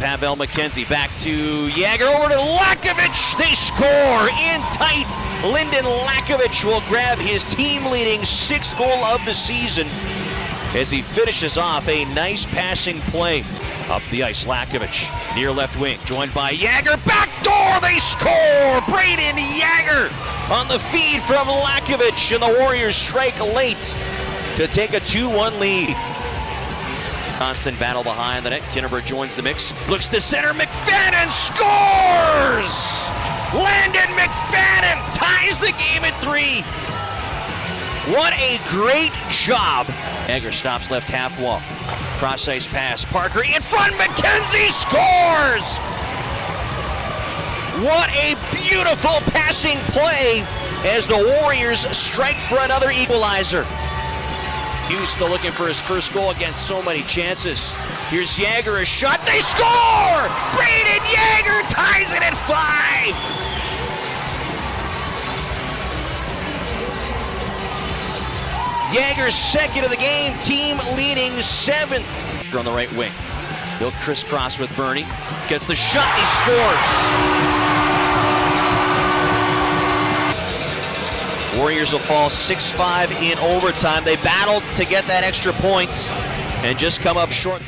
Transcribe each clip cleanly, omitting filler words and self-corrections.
Pavel McKenzie back to Jagger, over to Lakovic. They score in tight. Lyndon Lakovic will grab his team-leading 6th goal of the season as he finishes off a nice passing play up the ice. Lakovic near left wing, joined by Jagger. Back door, they score! Braden Jagger on the feed from Lakovic, and the Warriors strike late to take a 2-1 lead. Constant battle behind the net. Kinneberg joins the mix. Looks to center. McFadden scores! Landon McFadden ties the game at 3. What a great job. Jagger stops left half wall. Cross ice pass. Parker in front. McKenzie scores! What a beautiful passing play as the Warriors strike for another equalizer. Hughes still looking for his first goal against so many chances. Here's Jagger, a shot, they score! Braden Jagger ties it at 5! Jagger's second of the game, team leading 7th. On the right wing. He'll crisscross with Bernie. Gets the shot, he scores! Warriors will fall 6-5 in overtime. They battled to get that extra point and just come up short.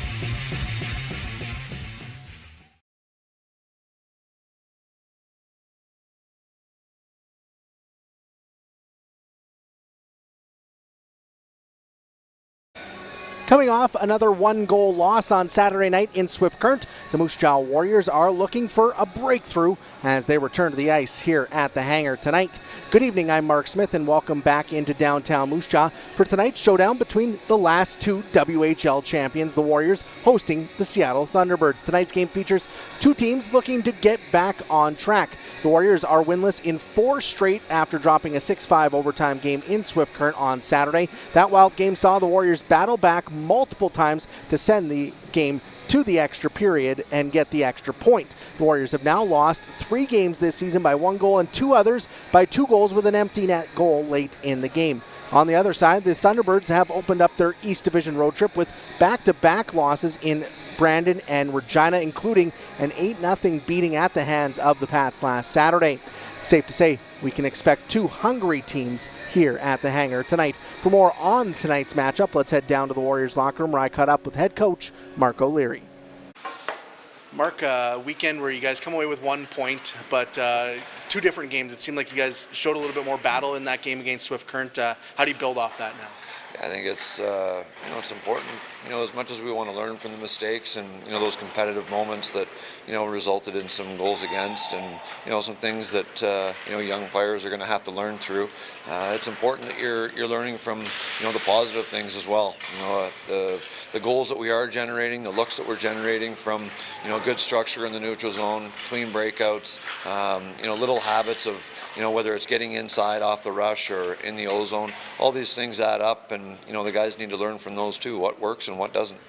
Coming off another 1-goal loss on Saturday night in Swift Current, the Moose Jaw Warriors are looking for a breakthrough as they return to the ice here at the Hangar tonight. Good evening, I'm Marc Smith, and welcome back into downtown Moose Jaw for tonight's showdown between the last 2 WHL champions, the Warriors, hosting the Seattle Thunderbirds. Tonight's game features 2 teams looking to get back on track. The Warriors are winless in 4 straight after dropping a 6-5 overtime game in Swift Current on Saturday. That wild game saw the Warriors battle back multiple times to send the game to the extra period and get the extra point. The Warriors have now lost 3 games this season by 1 goal and 2 others by 2 goals with an empty net goal late in the game. On the other side, the Thunderbirds have opened up their East Division road trip with back-to-back losses in Brandon and Regina, including an 8-0 beating at the hands of the Pats last Saturday. Safe to say we can expect 2 hungry teams here at the Hangar tonight. For more on tonight's matchup, let's head down to the Warriors locker room where I caught up with head coach Mark O'Leary. Mark, weekend where you guys come away with 1 point, but 2 different games. It seemed like you guys showed a little bit more battle in that game against Swift Current. How do you build off that now? I think it's it's important. As much as we want to learn from the mistakes and those competitive moments that resulted in some goals against and some things that young players are going to have to learn through. It's important that you're learning from the positive things as well. The goals that we are generating, the looks that we're generating from good structure in the neutral zone, clean breakouts, little habits of whether it's getting inside off the rush or in the O-zone. All these things add up, and the guys need to learn from those too. What works and what doesn't.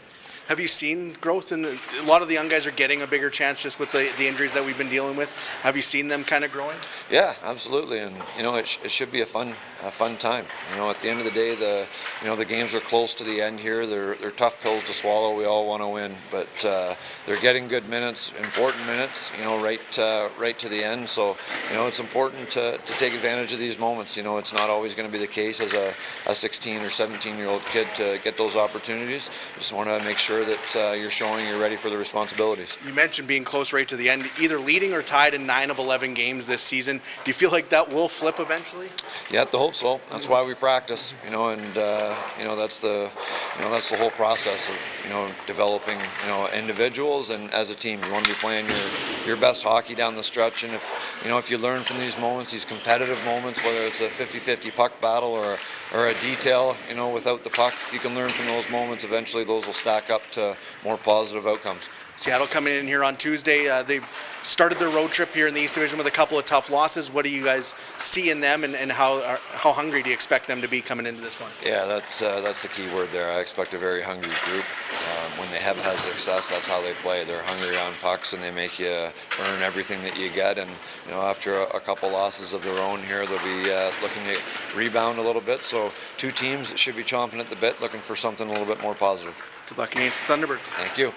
Have you seen growth in a lot of the young guys are getting a bigger chance just with the injuries that we've been dealing with? Have you seen them kind of growing? Yeah, absolutely, and it should be a fun time. At the end of the day, the games are close to the end here. They're tough pills to swallow. We all want to win, but they're getting good minutes, important minutes. Right to the end. So it's important to take advantage of these moments. It's not always going to be the case as a 16 or 17-year-old kid to get those opportunities. Just want to make sure that you're showing you're ready for the responsibilities. You mentioned being close right to the end, either leading or tied in 9 of 11 games this season. Do you feel like that will flip eventually? You have to hope so. That's why we practice, and that's the whole process of developing individuals and as a team. You want to be playing your best hockey down the stretch, and if you learn from these moments, these competitive moments, whether it's a 50-50 puck battle or a detail, without the puck, if you can learn from those moments, eventually those will stack up to more positive outcomes. Seattle coming in here on Tuesday. They've started their road trip here in the East Division with a couple of tough losses. What do you guys see in them, and how hungry do you expect them to be coming into this one? Yeah, that's the key word there. I expect a very hungry group. When they have had success, that's how they play. They're hungry on pucks, and they make you earn everything that you get. And after a couple losses of their own here, they'll be looking to rebound a little bit. So 2 teams that should be chomping at the bit, looking for something a little bit more positive. Good luck against the Thunderbirds. Thank you.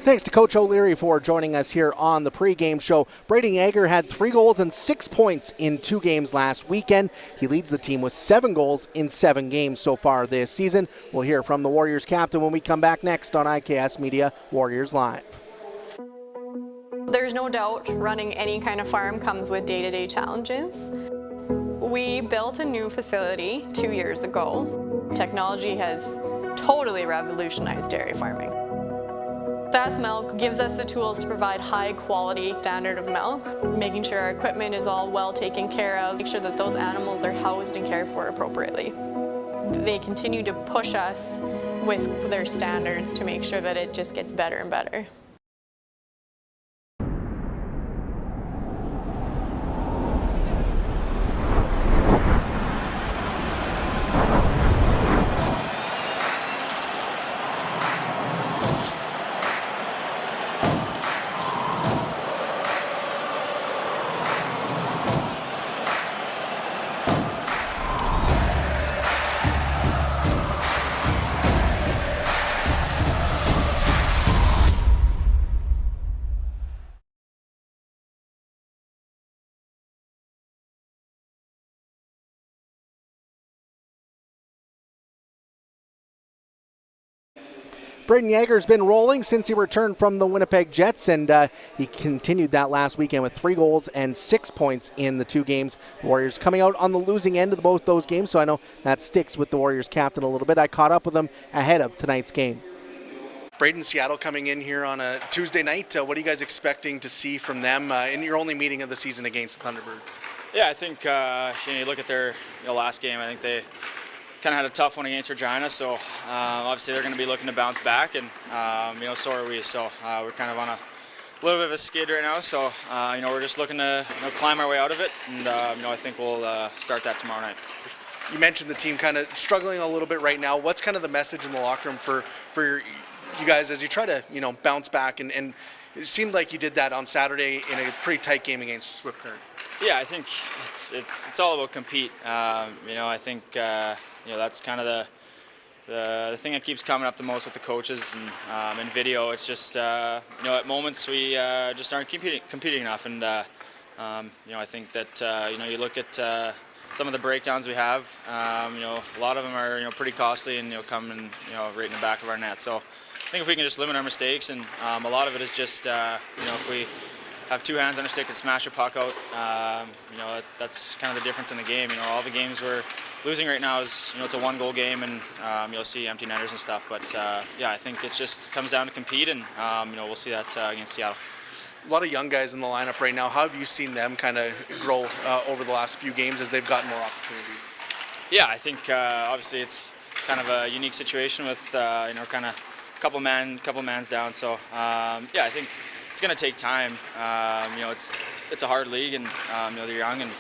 Thanks to Coach O'Leary for joining us here on the pregame show. Braden Yeager had 3 goals and 6 points in 2 games last weekend. He leads the team with 7 goals in 7 games so far this season. We'll hear from the Warriors captain when we come back next on IKS Media Warriors Live. There's no doubt running any kind of farm comes with day-to-day challenges. We built a new facility 2 years ago. Technology has totally revolutionized dairy farming. Fast Milk gives us the tools to provide high quality standard of milk, making sure our equipment is all well taken care of, make sure that those animals are housed and cared for appropriately. They continue to push us with their standards to make sure that it just gets better and better. Braden Yeager's been rolling since he returned from the Winnipeg Jets, and he continued that last weekend with 3 goals and 6 points in the 2 games. The Warriors coming out on the losing end of both those games, so I know that sticks with the Warriors captain a little bit. I caught up with him ahead of tonight's game. Braden, Seattle coming in here on a Tuesday night. What are you guys expecting to see from them in your only meeting of the season against the Thunderbirds? Yeah, I think you look at their last game. I think they kind of had a tough one against Regina, so obviously they're going to be looking to bounce back, and so are we. So we're kind of on a little bit of a skid right now. So we're just looking to climb our way out of it, and I think we'll start that tomorrow night. You mentioned the team kind of struggling a little bit right now. What's kind of the message in the locker room for you guys as you try to bounce back? And it seemed like you did that on Saturday in a pretty tight game against Swift Current. Yeah, I think it's all about compete. I think that's kind of the thing that keeps coming up the most with the coaches and in video. It's just at moments we just aren't competing enough, and I think that you look at some of the breakdowns we have. A lot of them are pretty costly and coming right in the back of our net. So I think if we can just limit our mistakes, and a lot of it is just if we have 2 hands on a stick and smash a puck out, that's kind of the difference in the game. All the games we're losing right now is it's a 1-goal game, and you'll see empty netters and stuff. But I think it just comes down to compete, and we'll see that against Seattle. A lot of young guys in the lineup right now. How have you seen them kind of grow over the last few games as they've gotten more opportunities? Yeah, I think obviously it's kind of a unique situation with kind of a couple mans down. So I think it's going to take time. It's a hard league, and they're young, and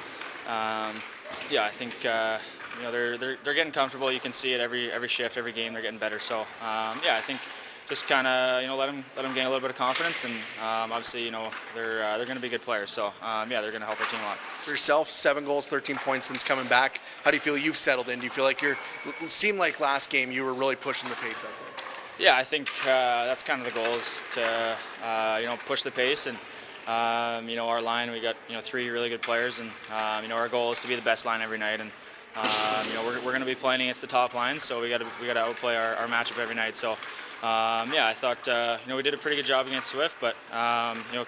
I think they're getting comfortable. You can see it every shift, every game. They're getting better. So I think just kind of let them gain a little bit of confidence, and obviously they're going to be good players. So they're going to help our team a lot. For yourself, 7 goals, 13 points since coming back. How do you feel you've settled in? Do you feel like it seemed like last game you were really pushing the pace up there? Yeah, I think that's kind of the goal, is to push the pace, and our line, we got 3 really good players, and our goal is to be the best line every night, and we're going to be playing against the top lines, so we got to outplay our matchup every night. So I thought we did a pretty good job against Swift, but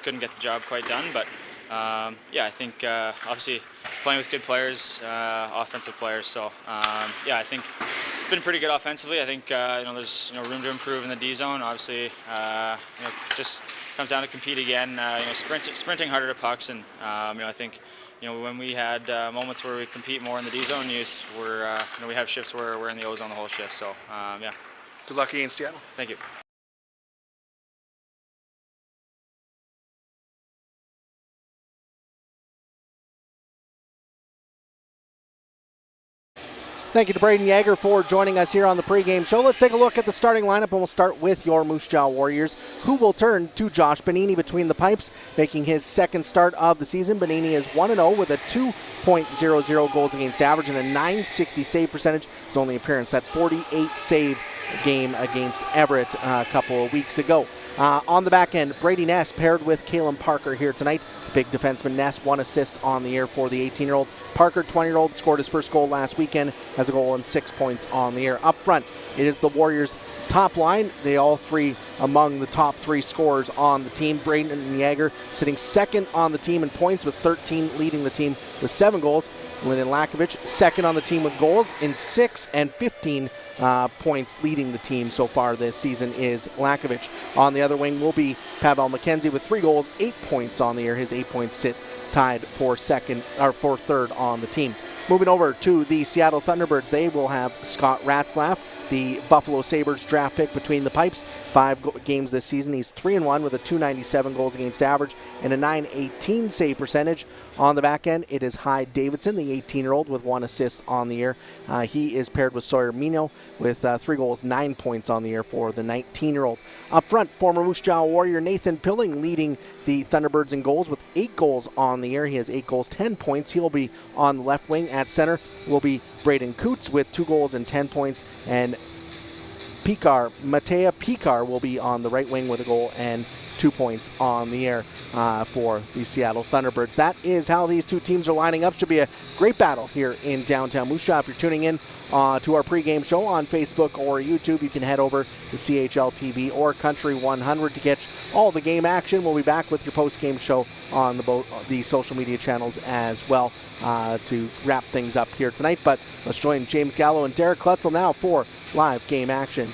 couldn't get the job quite done. But I think obviously playing with good players, offensive players. So I think it's been pretty good offensively. I think there's room to improve in the D zone. Obviously, just comes down to compete again. Sprinting harder to pucks, and I think when we had moments where we compete more in the D zone, we have shifts where we're in the O zone the whole shift. So Good luck against Seattle. Thank you. Thank you to Braden Yeager for joining us here on the pregame show. Let's take a look at the starting lineup, and we'll start with your Moose Jaw Warriors, who will turn to Josh Bonini between the pipes, making his 2nd start of the season. Bonini is 1-0 with a 2.00 goals against average and a .960 save percentage. His only appearance, that 48 save game against Everett a couple of weeks ago. On the back end, Brady Ness paired with Kalen Parker here tonight. Big defenseman Ness, 1 assist on the year for the 18-year-old. Parker, 20-year-old, scored his first goal last weekend, has a goal and 6 points on the year. Up front, it is the Warriors' top line. They all three among the top 3 scorers on the team. Braden Yeager sitting second on the team in points with 13, leading the team with 7 goals. Lyndon Lakovic second on the team with goals in 6 and 15 points, leading the team so far this season is Lakovic. On the other wing will be Pavel McKenzie with 3 goals, 8 points on the year. His 8 points sit tied for third on the team. Moving over to the Seattle Thunderbirds, they will have Scott Ratzlaff, the Buffalo Sabres draft pick between the pipes. 5 games this season. He's 3-1 with a .297 goals against average and a .918 save percentage. On the back end, it is Hyde Davidson, the 18-year-old, with 1 assist on the year. He is paired with Sawyer Mino with 3 goals, 9 points on the year for the 19-year-old. Up front, former Moose Jaw Warrior Nathan Pilling leading the Thunderbirds in goals with 8 goals on the year. He has 8 goals, 10 points. He'll be on the left wing. At center will be Braden Coots with 2 goals and 10 points. And Matea Picar will be on the right wing with a goal and 2 points on the year for the Seattle Thunderbirds. That is how these two teams are lining up. Should be a great battle here in downtown Moose Jaw. If you're tuning in to our pregame show on Facebook or YouTube, you can head over to CHL TV or Country 100 to catch all the game action. We'll be back with your postgame show on the social media channels as well to wrap things up here tonight. But let's join James Gallo and Derek Klutzel now for live game action.